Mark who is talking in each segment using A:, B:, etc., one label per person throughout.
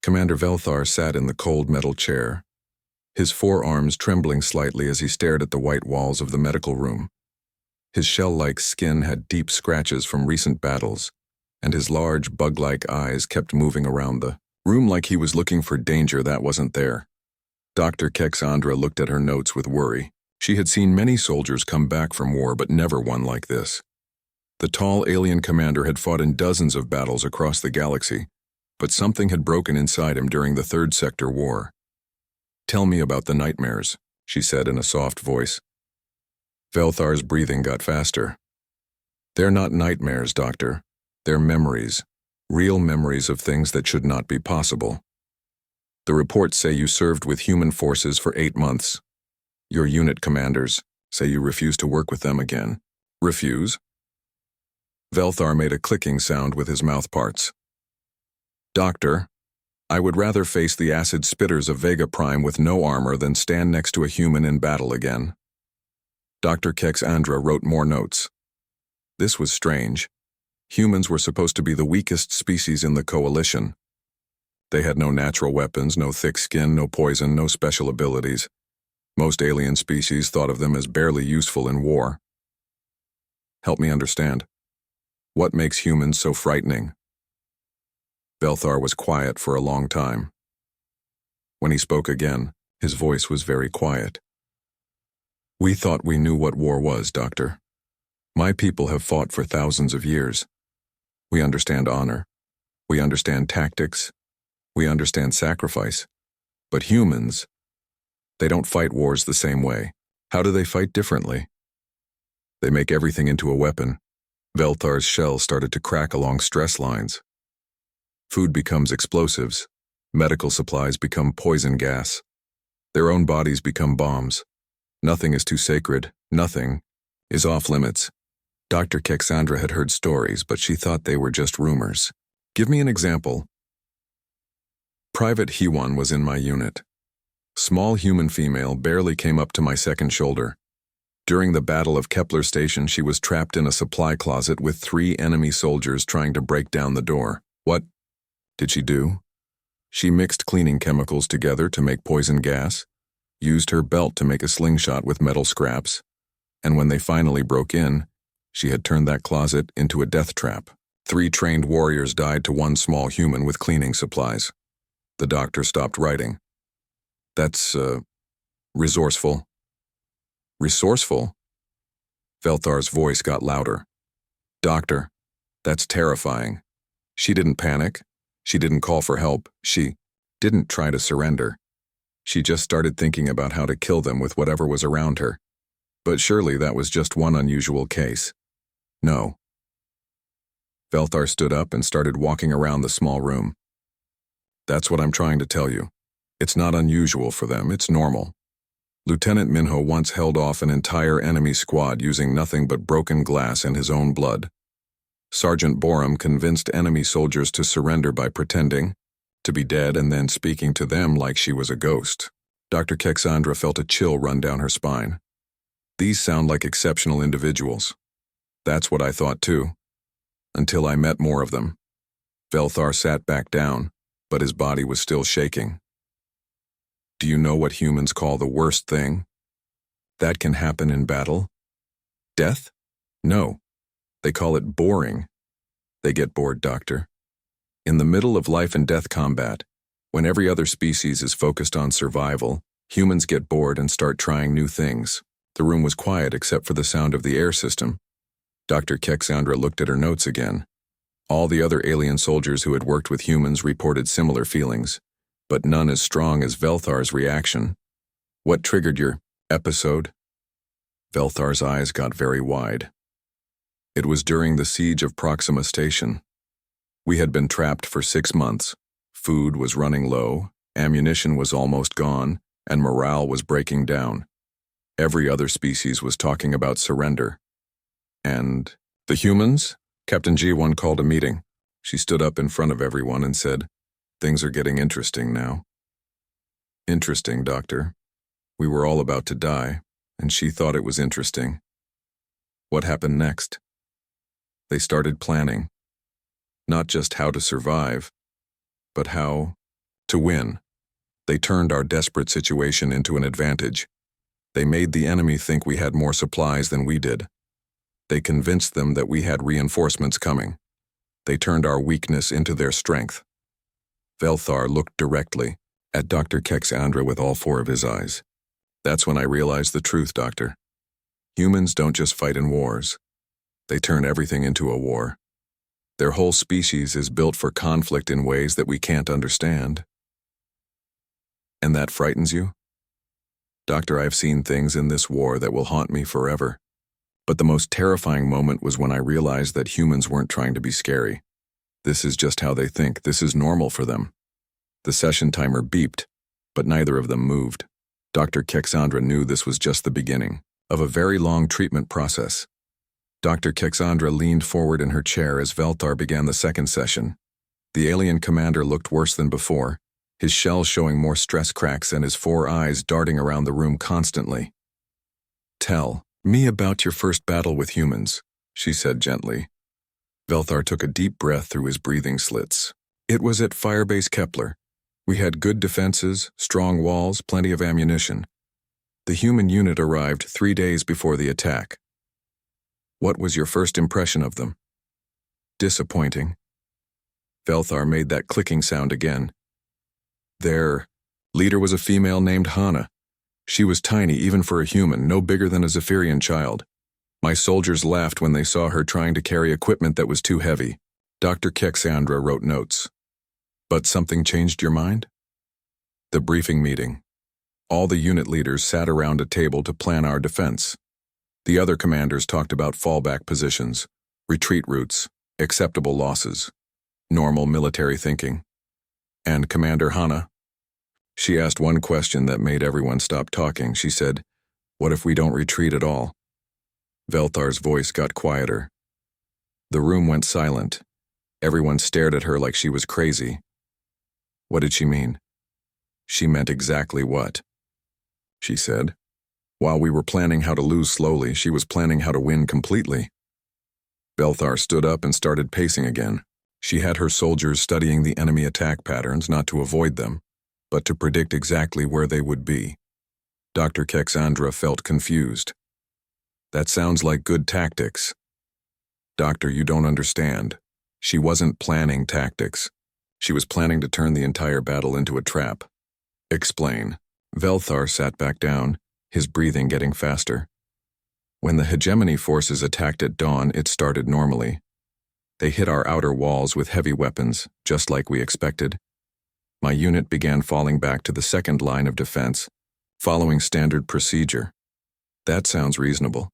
A: Commander Velthar sat in the cold metal chair, his forearms trembling slightly as he stared at the white walls of the medical room. His shell-like skin had deep scratches from recent battles, and his large, bug-like eyes kept moving around the room like he was looking for danger that wasn't there. Dr. Kexandra looked at her notes with worry. She had seen many soldiers come back from war, but never one like this. The tall alien commander had fought in dozens of battles across the galaxy, but something had broken inside him during the Third Sector War. "Tell me about the nightmares," she said in a soft voice. Velthar's breathing got faster. "They're not nightmares, Doctor. They're memories, real memories of things that should not be possible. The reports say you served with human forces for 8 months. Your unit commanders say you refuse to work with them again." "Refuse?" Velthar made a clicking sound with his mouth parts. "Doctor, I would rather face the acid spitters of Vega Prime with no armor than stand next to a human in battle again." Dr. Kexandra wrote more notes. This was strange. Humans were supposed to be the weakest species in the coalition. They had no natural weapons, no thick skin, no poison, no special abilities. Most alien species thought of them as barely useful in war. "Help me understand. What makes humans so frightening?" Velthar was quiet for a long time. When he spoke again, his voice was very quiet. "We thought we knew what war was, Doctor. My people have fought for thousands of years. We understand honor. We understand tactics. We understand sacrifice. But humans, they don't fight wars the same way. How do they fight differently?" "They make everything into a weapon." Velthar's shell started to crack along stress lines. "Food becomes explosives. Medical supplies become poison gas. Their own bodies become bombs. Nothing is too sacred. Nothing is off limits." Dr. Kexandra had heard stories, but she thought they were just rumors. "Give me an example." "Private Hewan was in my unit. Small human female, barely came up to my second shoulder. During the Battle of Kepler Station, she was trapped in a supply closet with 3 enemy soldiers trying to break down the door. What did she do? She mixed cleaning chemicals together to make poison gas, used her belt to make a slingshot with metal scraps, and when they finally broke in, she had turned that closet into a death trap. 3 trained warriors died to 1 small human with cleaning supplies." The doctor stopped writing. "That's, resourceful." "Resourceful?" Velthar's voice got louder. "Doctor, that's terrifying. She didn't panic. She didn't call for help. She didn't try to surrender. She just started thinking about how to kill them with whatever was around her. But surely that was just one unusual case." "No." Velthar stood up and started walking around the small room. "That's what I'm trying to tell you. It's not unusual for them, it's normal. Lieutenant Minho once held off an entire enemy squad using nothing but broken glass and his own blood. Sergeant Borum convinced enemy soldiers to surrender by pretending to be dead and then speaking to them like she was a ghost." Dr. Kexandra felt a chill run down her spine. "These sound like exceptional individuals. That's what I thought too. Until I met more of them." Velthar sat back down, but his body was still shaking. "Do you know what humans call the worst thing that can happen in battle? Death? No. They call it boring. They get bored, Doctor. In the middle of life and death combat, when every other species is focused on survival, humans get bored and start trying new things." The room was quiet except for the sound of the air system. Dr. Kexandra looked at her notes again. All the other alien soldiers who had worked with humans reported similar feelings, but none as strong as Velthar's reaction. "What triggered your episode?" Velthar's eyes got very wide. "It was during the siege of Proxima Station. We had been trapped for 6 months. Food was running low, ammunition was almost gone, and morale was breaking down. Every other species was talking about surrender. And the humans? Captain G1 called a meeting. She stood up in front of everyone and said, 'Things are getting interesting now.' Interesting, Doctor. We were all about to die, and she thought it was interesting. What happened next? They started planning. Not just how to survive, but how To win, they turned our desperate situation into an advantage. They made the enemy think we had more supplies than we did. They convinced them that we had reinforcements coming. They turned our weakness into their strength. Velthar looked directly at Dr. Kexandra with all four of his eyes. That's when I realized the truth, Doctor. Humans don't just fight in wars. They turn everything into a war. Their whole species is built for conflict in ways that we can't understand. And that frightens you? Doctor, I've seen things in this war that will haunt me forever. But the most terrifying moment was when I realized that humans weren't trying to be scary. This is just how they think. This is normal for them. The session timer beeped, but neither of them moved. Dr. Kexandra knew this was just the beginning of a very long treatment process. Dr. Kexandra leaned forward in her chair as Velthar began the second session. The alien commander looked worse than before, his shell showing more stress cracks and his four eyes darting around the room constantly. "Tell me about your first battle with humans," she said gently. Velthar took a deep breath through his breathing slits. "It was at Firebase Kepler. We had good defenses, strong walls, plenty of ammunition. The human unit arrived 3 days before the attack. What was your first impression of them?" "Disappointing." Velthar made that clicking sound again. "Their leader was a female named Hana. She was tiny even for a human, no bigger than a Zephyrian child. My soldiers laughed when they saw her trying to carry equipment that was too heavy." Dr. Kexandra wrote notes. "But something changed your mind?" "The briefing meeting. All the unit leaders sat around a table to plan our defense. The other commanders talked about fallback positions, retreat routes, acceptable losses, normal military thinking. And Commander Hana? She asked one question that made everyone stop talking. She said, 'What if we don't retreat at all?'" Velthar's voice got quieter. The room went silent. Everyone stared at her like she was crazy. What did she mean? "She meant exactly what," she said. "While we were planning how to lose slowly, she was planning how to win completely." Velthar stood up and started pacing again. She had her soldiers studying the enemy attack patterns, not to avoid them, but to predict exactly where they would be. Dr. Kexandra felt confused. "That sounds like good tactics." "Doctor, you don't understand. She wasn't planning tactics. She was planning to turn the entire battle into a trap." "Explain." Velthar sat back down, his breathing getting faster. "When the hegemony forces attacked at dawn, it started normally. They hit our outer walls with heavy weapons, just like we expected. My unit began falling back to the second line of defense, following standard procedure. That sounds reasonable."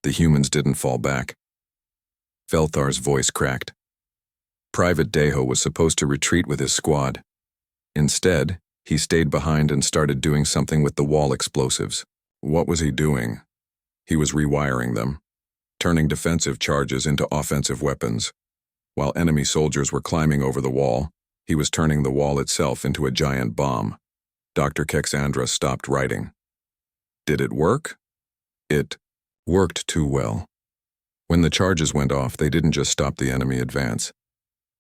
A: "The humans didn't fall back." Velthar's voice cracked. "Private Deho was supposed to retreat with his squad. Instead, he stayed behind and started doing something with the wall explosives." "What was he doing?" "He was rewiring them, turning defensive charges into offensive weapons. While enemy soldiers were climbing over the wall, he was turning the wall itself into a giant bomb." Dr. Kexandra stopped writing. "Did it work?" "It worked too well. When the charges went off, they didn't just stop the enemy advance.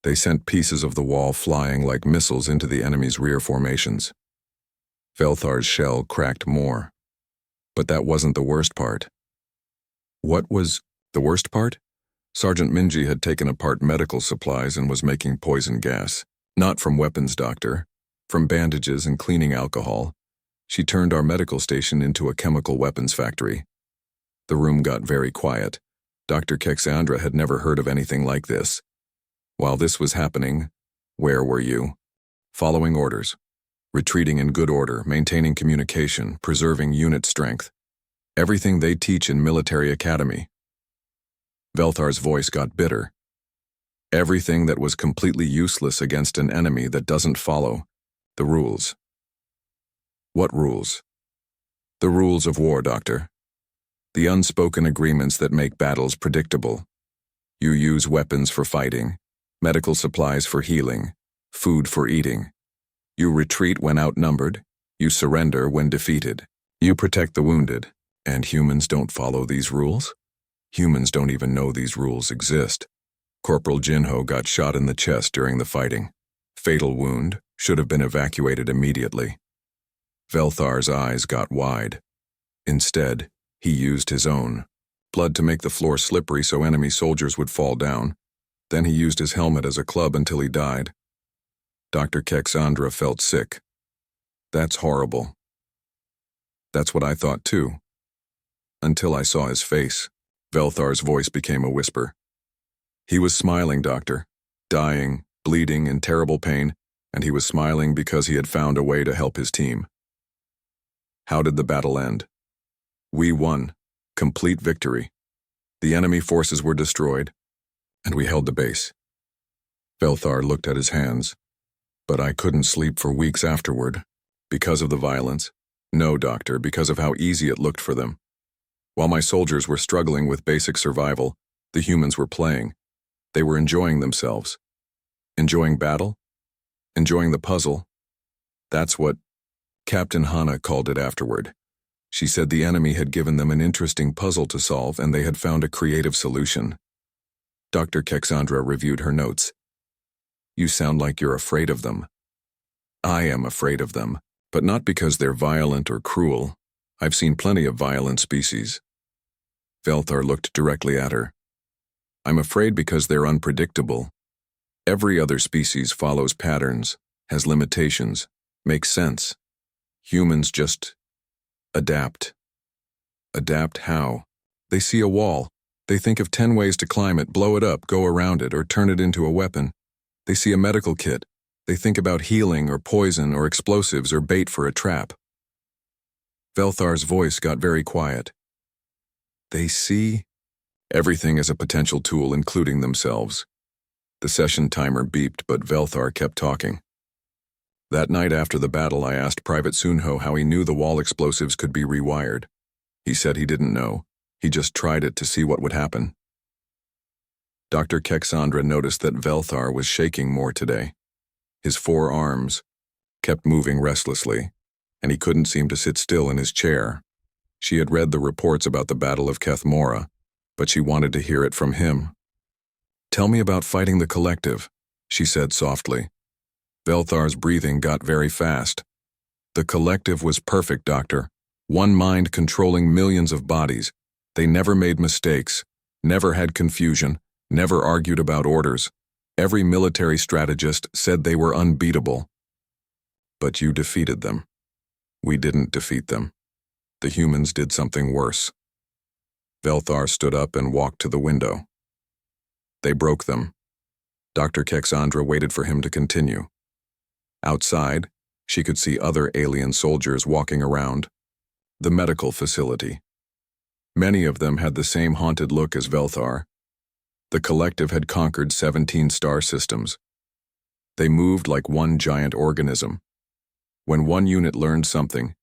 A: They sent pieces of the wall flying like missiles into the enemy's rear formations." Velthar's shell cracked more. "But that wasn't the worst part." "What was the worst part?" Sergeant Minji had taken apart medical supplies and was making poison gas. "Not from weapons, Doctor. From bandages and cleaning alcohol. She turned our medical station into a chemical weapons factory." The room got very quiet. Dr. Kexandra had never heard of anything like this. "While this was happening, where were you?" "Following orders. Retreating in good order, maintaining communication, preserving unit strength. Everything they teach in military academy." Velthar's voice got bitter. "Everything that was completely useless against an enemy that doesn't follow the rules." "What rules?" "The rules of war, Doctor. The unspoken agreements that make battles predictable. You use weapons for fighting, medical supplies for healing, food for eating. You retreat when outnumbered, you surrender when defeated. You protect the wounded, and humans don't follow these rules? Humans don't even know these rules exist. Corporal Jinho got shot in the chest during the fighting. Fatal wound, should have been evacuated immediately. Velthar's eyes got wide. Instead, he used his own blood to make the floor slippery so enemy soldiers would fall down. Then he used his helmet as a club until he died. Dr. Kexandra felt sick. That's horrible. That's what I thought too. Until I saw his face. Velthar's voice became a whisper. He was smiling, Doctor. Dying, bleeding, in terrible pain, and he was smiling because he had found a way to help his team. How did the battle end? We won. Complete victory. The enemy forces were destroyed, and we held the base. Velthar looked at his hands. But I couldn't sleep for weeks afterward. Because of the violence. No, Doctor, because of how easy it looked for them. While my soldiers were struggling with basic survival, the humans were playing. They were enjoying themselves. Enjoying battle? Enjoying the puzzle? That's what Captain Hana called it afterward. She said the enemy had given them an interesting puzzle to solve and they had found a creative solution. Dr. Kexandra reviewed her notes. You sound like you're afraid of them. I am afraid of them, but not because they're violent or cruel. I've seen plenty of violent species. Velthar looked directly at her. I'm afraid because they're unpredictable. Every other species follows patterns, has limitations, makes sense. Humans just adapt. Adapt how? They see a wall. They think of 10 ways to climb it, blow it up, go around it, or turn it into a weapon. They see a medical kit. They think about healing or poison or explosives or bait for a trap. Velthar's voice got very quiet. They see everything as a potential tool, including themselves. The session timer beeped, but Velthar kept talking. That night after the battle, I asked Private Sunho how he knew the wall explosives could be rewired. He said he didn't know. He just tried it to see what would happen. Dr. Kexandra noticed that Velthar was shaking more today. His forearms kept moving restlessly, and he couldn't seem to sit still in his chair. She had read the reports about the Battle of Kethmora, but she wanted to hear it from him. Tell me about fighting the collective, she said softly. Velthar's breathing got very fast. The collective was perfect, Doctor. One mind controlling millions of bodies. They never made mistakes, never had confusion, never argued about orders. Every military strategist said they were unbeatable. But you defeated them. We didn't defeat them. The humans did something worse. Velthar stood up and walked to the window. They broke them. Dr. Kexandra waited for him to continue. Outside, she could see other alien soldiers walking around. The medical facility. Many of them had the same haunted look as Velthar. The collective had conquered 17 star systems. They moved like one giant organism. When one unit learned something,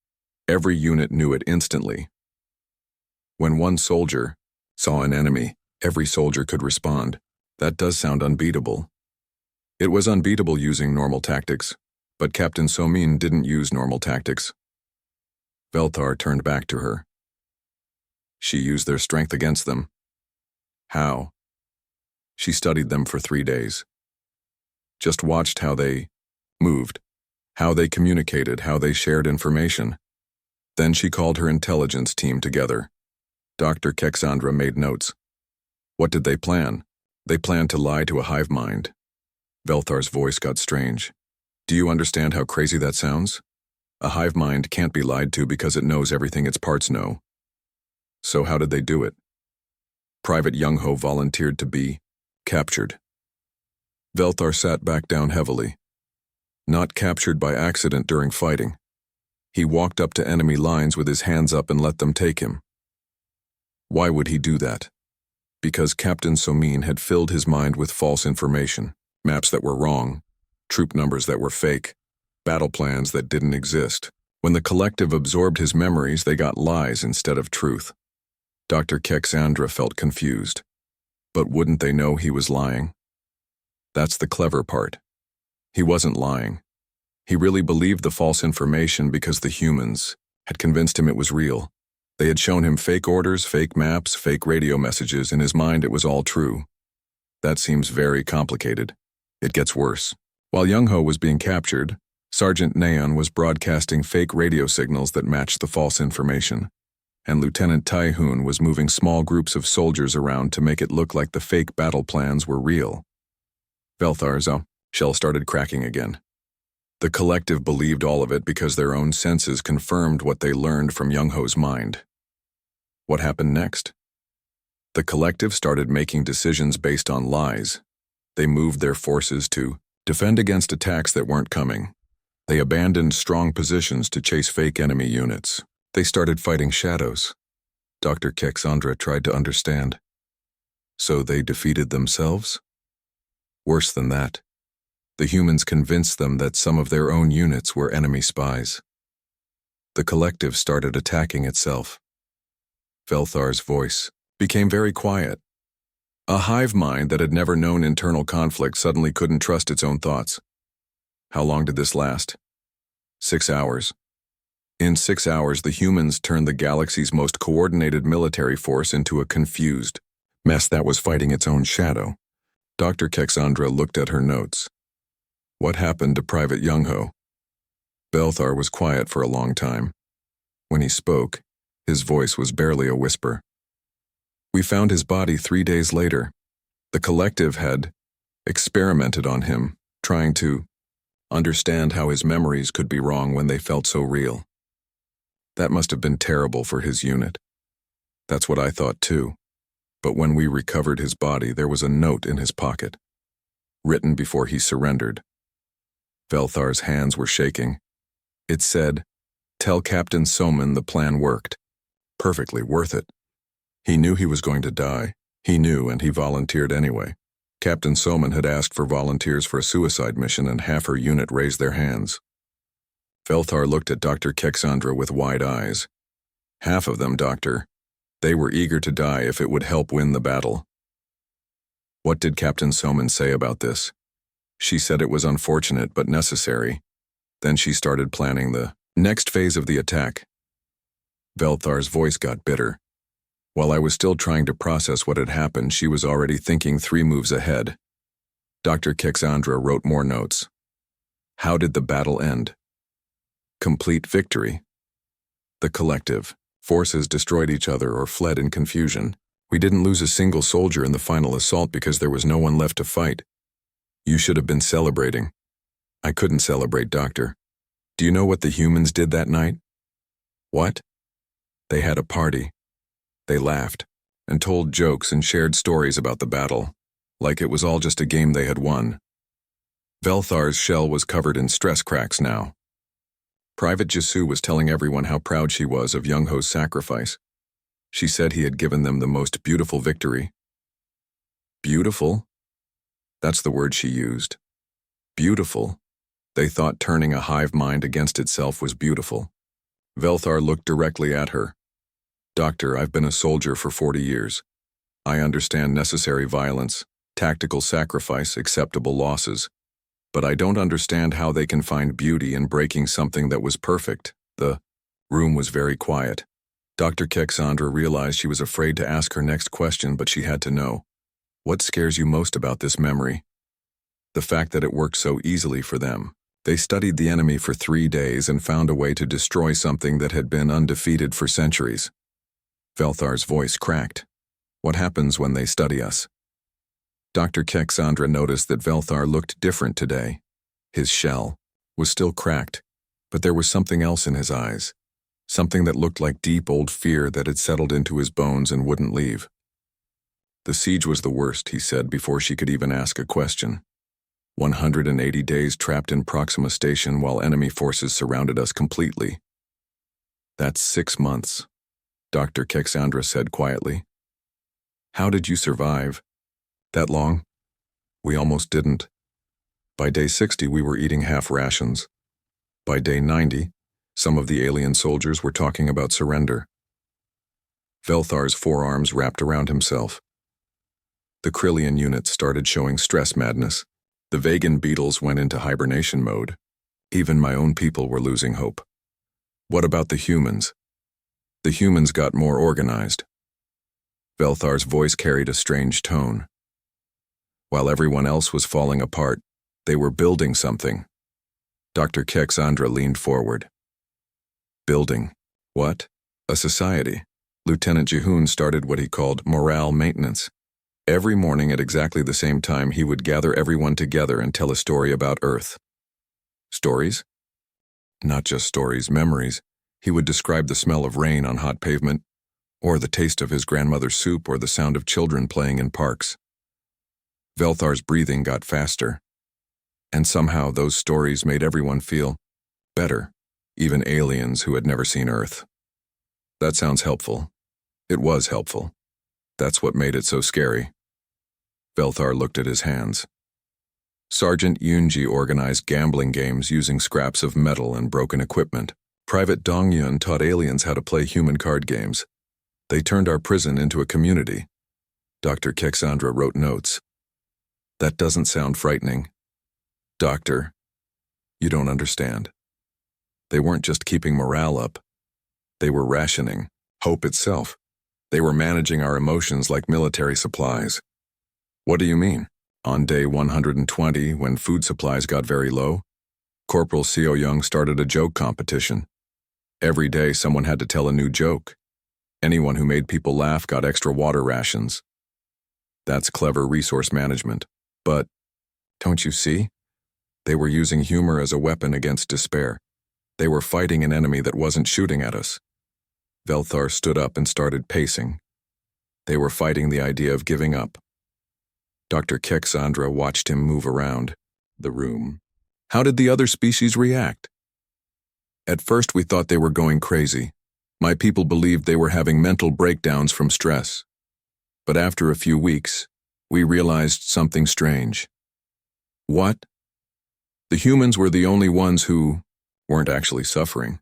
A: every unit knew it instantly. When one soldier saw an enemy, every soldier could respond. That does sound unbeatable. It was unbeatable using normal tactics, but Captain Somin didn't use normal tactics. Velthar turned back to her. She used their strength against them. How? She studied them for 3 days. Just watched how they moved, how they communicated, how they shared information. Then she called her intelligence team together. Dr. Kexandra made notes. What did they plan? They planned to lie to a hive mind. Velthar's voice got strange. Do you understand how crazy that sounds? A hive mind can't be lied to because it knows everything its parts know. So how did they do it? Private Young-Ho volunteered to be captured. Velthar sat back down heavily. Not captured by accident during fighting. He walked up to enemy lines with his hands up and let them take him. Why would he do that? Because Captain Somin had filled his mind with false information, maps that were wrong, troop numbers that were fake, battle plans that didn't exist. When the collective absorbed his memories, they got lies instead of truth. Dr. Kexandra felt confused. But wouldn't they know he was lying? That's the clever part. He wasn't lying. He really believed the false information because the humans had convinced him it was real. They had shown him fake orders, fake maps, fake radio messages. In his mind, it was all true. That seems very complicated. It gets worse. While Young-ho was being captured, Sergeant Neon was broadcasting fake radio signals that matched the false information, and Lieutenant Tai-hoon was moving small groups of soldiers around to make it look like the fake battle plans were real. Velthar's shell started cracking again. The collective believed all of it because their own senses confirmed what they learned from Young-ho's mind. What happened next? The collective started making decisions based on lies. They moved their forces to defend against attacks that weren't coming. They abandoned strong positions to chase fake enemy units. They started fighting shadows. Dr. Kexandra tried to understand. So they defeated themselves? Worse than that, the humans convinced them that some of their own units were enemy spies. The collective started attacking itself. Velthar's voice became very quiet. A hive mind that had never known internal conflict suddenly couldn't trust its own thoughts. How long did this last? 6 hours. In 6 hours, the humans turned the galaxy's most coordinated military force into a confused mess that was fighting its own shadow. Dr. Kexandra looked at her notes. What happened to Private Young-ho? Velthar was quiet for a long time. When he spoke, his voice was barely a whisper. We found his body 3 days later. The collective had experimented on him, trying to understand how his memories could be wrong when they felt so real. That must have been terrible for his unit. That's what I thought too. But when we recovered his body, there was a note in his pocket, written before he surrendered. Velthar's hands were shaking. It said, "Tell Captain Soman the plan worked. Perfectly worth it." He knew he was going to die. He knew, and he volunteered anyway. Captain Soman had asked for volunteers for a suicide mission, and half her unit raised their hands. Velthar looked at Dr. Kexandra with wide eyes. Half of them, Doctor. They were eager to die if it would help win the battle. What did Captain Soman say about this? She said it was unfortunate but necessary. Then she started planning the next phase of the attack. Velthar's voice got bitter. While I was still trying to process what had happened, she was already thinking 3 moves ahead. Dr. Kexandra wrote more notes. How did the battle end? Complete victory. The collective forces destroyed each other or fled in confusion. We didn't lose a single soldier in the final assault because there was no one left to fight. You should have been celebrating. I couldn't celebrate, Doctor. Do you know what the humans did that night? What? They had a party. They laughed and told jokes and shared stories about the battle, like it was all just a game they had won. Velthar's shell was covered in stress cracks now. Private Jisoo was telling everyone how proud she was of Young-ho's sacrifice. She said he had given them the most beautiful victory. Beautiful? That's the word she used. Beautiful. They thought turning a hive mind against itself was beautiful. Velthar looked directly at her. Doctor, I've been a soldier for 40 years. I understand necessary violence, tactical sacrifice, acceptable losses. But I don't understand how they can find beauty in breaking something that was perfect. The room was very quiet. Dr. Kexandra realized she was afraid to ask her next question, but she had to know. What scares you most about this memory? The fact that it worked so easily for them. They studied the enemy for 3 days and found a way to destroy something that had been undefeated for centuries. Velthar's voice cracked. What happens when they study us? Dr. Kexandra noticed that Velthar looked different today. His shell was still cracked, but there was something else in his eyes. Something that looked like deep old fear that had settled into his bones and wouldn't leave. The siege was the worst, he said before she could even ask a question. 180 days trapped in Proxima Station while enemy forces surrounded us completely. That's 6 months, Dr. Kexandra said quietly. How did you survive? That long? We almost didn't. By day 60, we were eating half rations. By day 90, some of the alien soldiers were talking about surrender. Velthar's forearms wrapped around himself. The Krillian units started showing stress madness. The Vegan beetles went into hibernation mode. Even my own people were losing hope. What about the humans? The humans got more organized. Velthar's voice carried a strange tone. While everyone else was falling apart, They were building something. Dr. Kexandra leaned forward. Building. What? A society. Lieutenant Jihoon started what he called morale maintenance. Every morning at exactly the same time, he would gather everyone together and tell a story about Earth. Stories? Not just stories, memories. He would describe the smell of rain on hot pavement, or the taste of his grandmother's soup, or the sound of children playing in parks. Velthar's breathing got faster, and somehow those stories made everyone feel better, even aliens who had never seen Earth. That sounds helpful. It was helpful. That's what made it so scary. Velthar looked at his hands. Sergeant Yunji organized gambling games using scraps of metal and broken equipment. Private Dongyun taught aliens how to play human card games. They turned our prison into a community. Dr. Kexandra wrote notes. That doesn't sound frightening. Doctor, you don't understand. They weren't just keeping morale up. They were rationing hope itself. They were managing our emotions like military supplies. What do you mean? On day 120, when food supplies got very low, Corporal Seo Young started a joke competition. Every day someone had to tell a new joke. Anyone who made people laugh got extra water rations. That's clever resource management. But, don't you see? They were using humor as a weapon against despair. They were fighting an enemy that wasn't shooting at us. Velthar stood up and started pacing. They were fighting the idea of giving up. Dr. Kexandra watched him move around the room. How did the other species react? At first we thought they were going crazy. My people believed they were having mental breakdowns from stress. But after a few weeks, we realized something strange. What? The humans were the only ones who weren't actually suffering.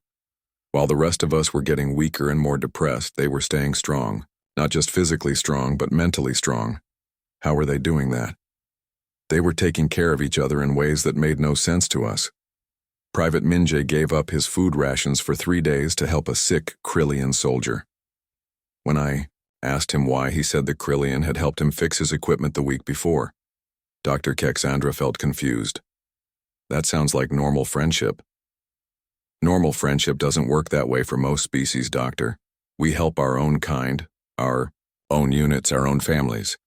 A: While the rest of us were getting weaker and more depressed, they were staying strong. Not just physically strong, but mentally strong. How were they doing that? They were taking care of each other in ways that made no sense to us. Private Minje gave up his food rations for 3 days to help a sick Krillian soldier. When I asked him why, he said the Krillian had helped him fix his equipment the week before. Dr. Kexandra felt confused. That sounds like normal friendship. Normal friendship doesn't work that way for most species, Doctor. We help our own kind, our own units, our own families.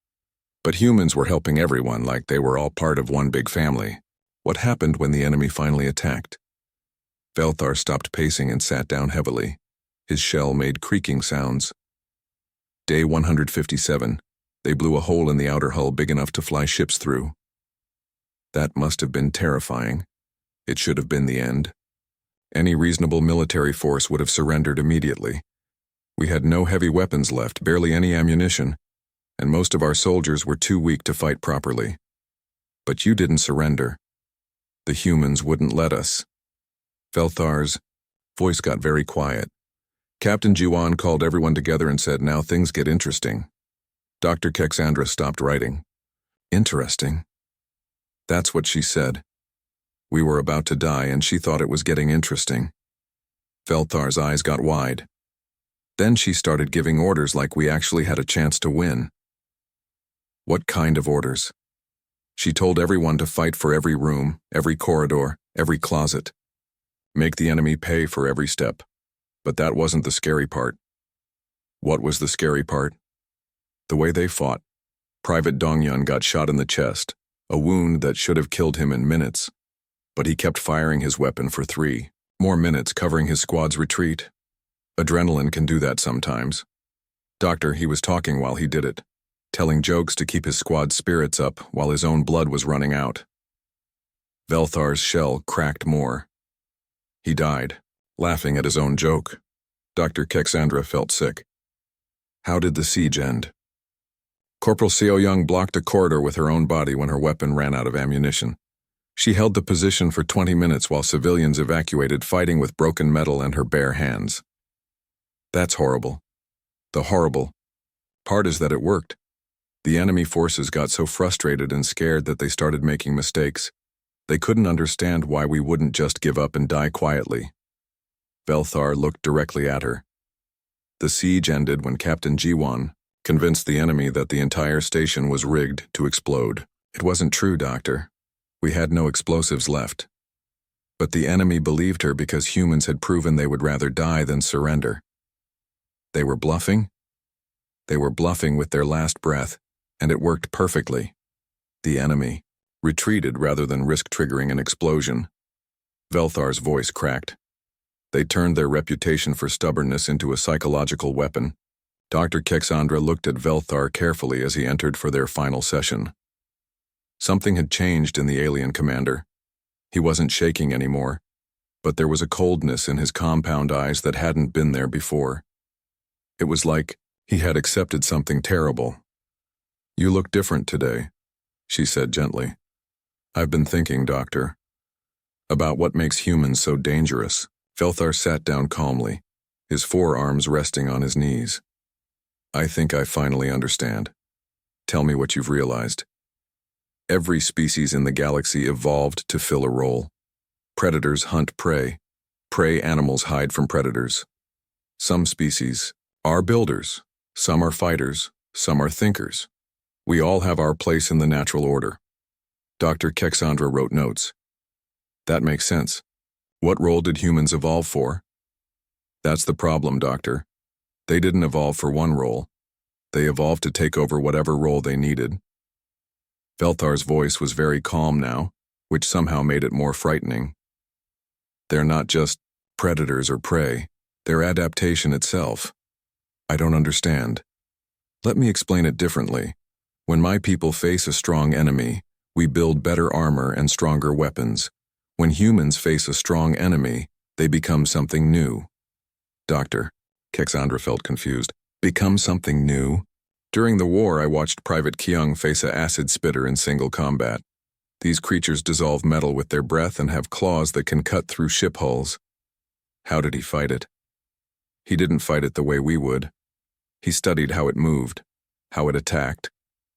A: But humans were helping everyone like they were all part of one big family. What happened when the enemy finally attacked? Velthar stopped pacing and sat down heavily. His shell made creaking sounds. Day 157. They blew a hole in the outer hull big enough to fly ships through. That must have been terrifying. It should have been the end. Any reasonable military force would have surrendered immediately. We had no heavy weapons left, barely any ammunition, and most of our soldiers were too weak to fight properly. But you didn't surrender. The humans wouldn't let us. Velthar's voice got very quiet. Captain Jiwan called everyone together and said, "Now things get interesting." Dr. Kexandra stopped writing. Interesting? That's what she said. We were about to die, and she thought it was getting interesting. Velthar's eyes got wide. Then she started giving orders like we actually had a chance to win. What kind of orders? She told everyone to fight for every room, every corridor, every closet. Make the enemy pay for every step. But that wasn't the scary part. What was the scary part? The way they fought. Private Dongyun got shot in the chest, a wound that should have killed him in minutes. But he kept firing his weapon for 3 more minutes, covering his squad's retreat. Adrenaline can do that sometimes. Doctor, he was talking while he did it, telling jokes to keep his squad's spirits up while his own blood was running out. Velthar's shell cracked more. He died, laughing at his own joke. Dr. Kexandra felt sick. How did the siege end? Corporal Seo Young blocked a corridor with her own body when her weapon ran out of ammunition. She held the position for 20 minutes while civilians evacuated, fighting with broken metal and her bare hands. That's horrible. The horrible part is that it worked. The enemy forces got so frustrated and scared that they started making mistakes. They couldn't understand why we wouldn't just give up and die quietly. Velthar looked directly at her. The siege ended when Captain Jiwan convinced the enemy that the entire station was rigged to explode. It wasn't true, Doctor. We had no explosives left. But the enemy believed her because humans had proven they would rather die than surrender. They were bluffing? They were bluffing with their last breath, and it worked perfectly. The enemy retreated rather than risk triggering an explosion. Velthar's voice cracked. They turned their reputation for stubbornness into a psychological weapon. Dr. Kexandra looked at Velthar carefully as he entered for their final session. Something had changed in the alien commander. He wasn't shaking anymore, but there was a coldness in his compound eyes that hadn't been there before. It was like he had accepted something terrible. "You look different today," she said gently. "I've been thinking, Doctor, about what makes humans so dangerous." Velthar sat down calmly, his forearms resting on his knees. "I think I finally understand. Tell me what you've realized." Every species in the galaxy evolved to fill a role. Predators hunt prey. Prey animals hide from predators. Some species are builders. Some are fighters. Some are thinkers. We all have our place in the natural order. Dr. Kexandra wrote notes. That makes sense. What role did humans evolve for? That's the problem, Doctor. They didn't evolve for one role. They evolved to take over whatever role they needed. Velthar's voice was very calm now, which somehow made it more frightening. They're not just predators or prey. They're adaptation itself. I don't understand. Let me explain it differently. When my people face a strong enemy, we build better armor and stronger weapons. When humans face a strong enemy, they become something new. Doctor, Kexandra felt confused. Become something new? During the war, I watched Private Kyung face a acid spitter in single combat. These creatures dissolve metal with their breath and have claws that can cut through ship hulls. How did he fight it? He didn't fight it the way we would. He studied how it moved, how it attacked,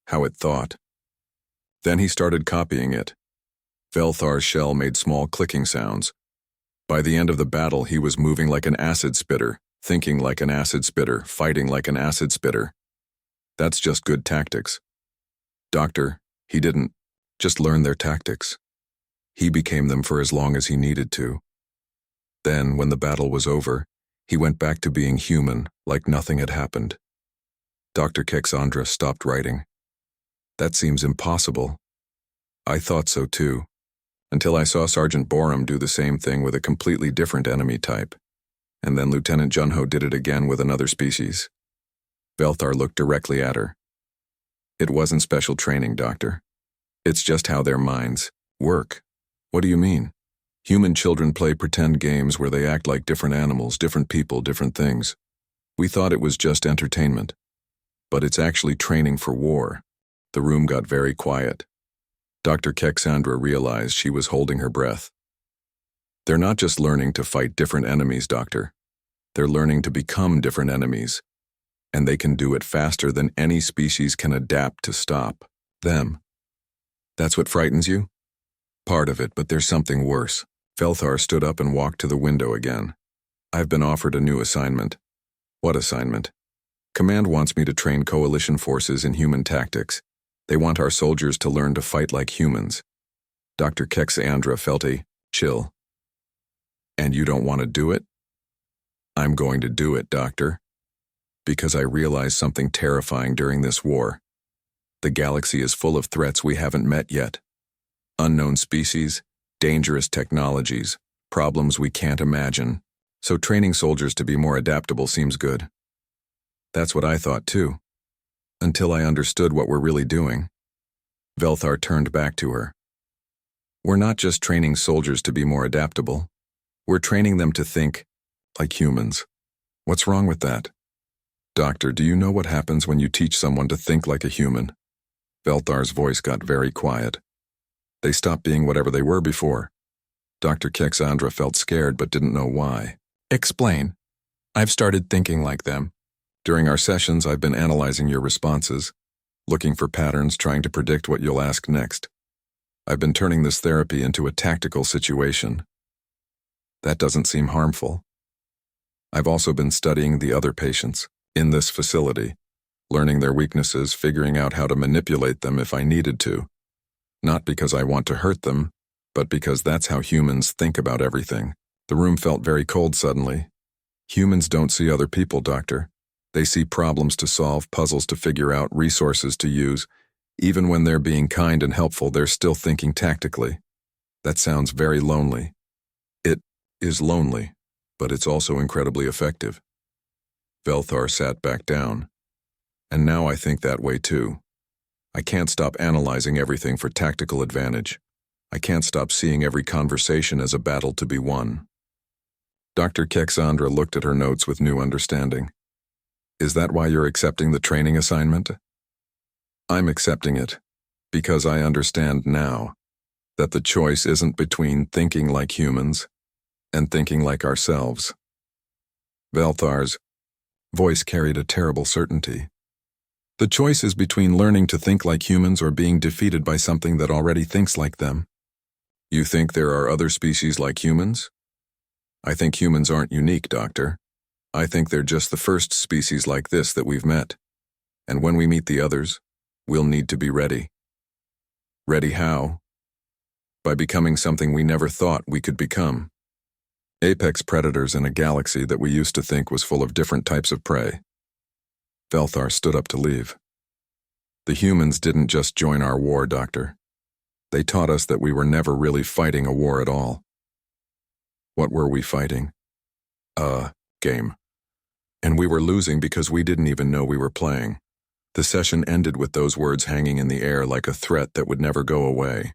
A: how it thought. Then he started copying it. Velthar's shell made small clicking sounds. By the end of the battle, he was moving like an acid spitter, thinking like an acid spitter, fighting like an acid spitter. That's just good tactics. Doctor, he didn't just learn their tactics. He became them for as long as he needed to. Then, when the battle was over, he went back to being human, like nothing had happened. Dr. Kexandra stopped writing. That seems impossible. I thought so too, until I saw Sergeant Borum do the same thing with a completely different enemy type. And then Lieutenant Junho did it again with another species. Velthar looked directly at her. It wasn't special training, Doctor. It's just how their minds work. What do you mean? Human children play pretend games where they act like different animals, different people, different things. We thought it was just entertainment. But it's actually training for war. The room got very quiet. Dr. Kexandra realized she was holding her breath. They're not just learning to fight different enemies, Doctor. They're learning to become different enemies. And they can do it faster than any species can adapt to stop them. That's what frightens you? Part of it, but there's something worse. Velthar stood up and walked to the window again. I've been offered a new assignment. What assignment? Command wants me to train coalition forces in human tactics. They want our soldiers to learn to fight like humans. Dr. Kexandra felt a chill. And you don't want to do it? I'm going to do it, Doctor. Because I realized something terrifying during this war. The galaxy is full of threats we haven't met yet. Unknown species, dangerous technologies, problems we can't imagine. So training soldiers to be more adaptable seems good. That's what I thought too. Until I understood what we're really doing. Velthar turned back to her. We're not just training soldiers to be more adaptable. We're training them to think like humans. What's wrong with that? Doctor, do you know what happens when you teach someone to think like a human? Velthar's voice got very quiet. They stopped being whatever they were before. Dr. Kexandra felt scared but didn't know why. Explain. I've started thinking like them. During our sessions, I've been analyzing your responses, looking for patterns, trying to predict what you'll ask next. I've been turning this therapy into a tactical situation. That doesn't seem harmful. I've also been studying the other patients in this facility, learning their weaknesses, figuring out how to manipulate them if I needed to. Not because I want to hurt them, but because that's how humans think about everything. The room felt very cold suddenly. Humans don't see other people, Doctor. They see problems to solve, puzzles to figure out, resources to use. Even when they're being kind and helpful, they're still thinking tactically. That sounds very lonely. It is lonely, but it's also incredibly effective. Velthar sat back down. And now I think that way too. I can't stop analyzing everything for tactical advantage. I can't stop seeing every conversation as a battle to be won. Dr. Kexandra looked at her notes with new understanding. Is that why you're accepting the training assignment? I'm accepting it because I understand now that the choice isn't between thinking like humans and thinking like ourselves. Velthar's voice carried a terrible certainty. The choice is between learning to think like humans or being defeated by something that already thinks like them. You think there are other species like humans? I think humans aren't unique, Doctor. I think they're just the first species like this that we've met. And when we meet the others, we'll need to be ready. Ready how? By becoming something we never thought we could become. Apex predators in a galaxy that we used to think was full of different types of prey. Velthar stood up to leave. The humans didn't just join our war, Doctor. They taught us that we were never really fighting a war at all. What were we fighting? A game. And we were losing because we didn't even know we were playing. The session ended with those words hanging in the air like a threat that would never go away.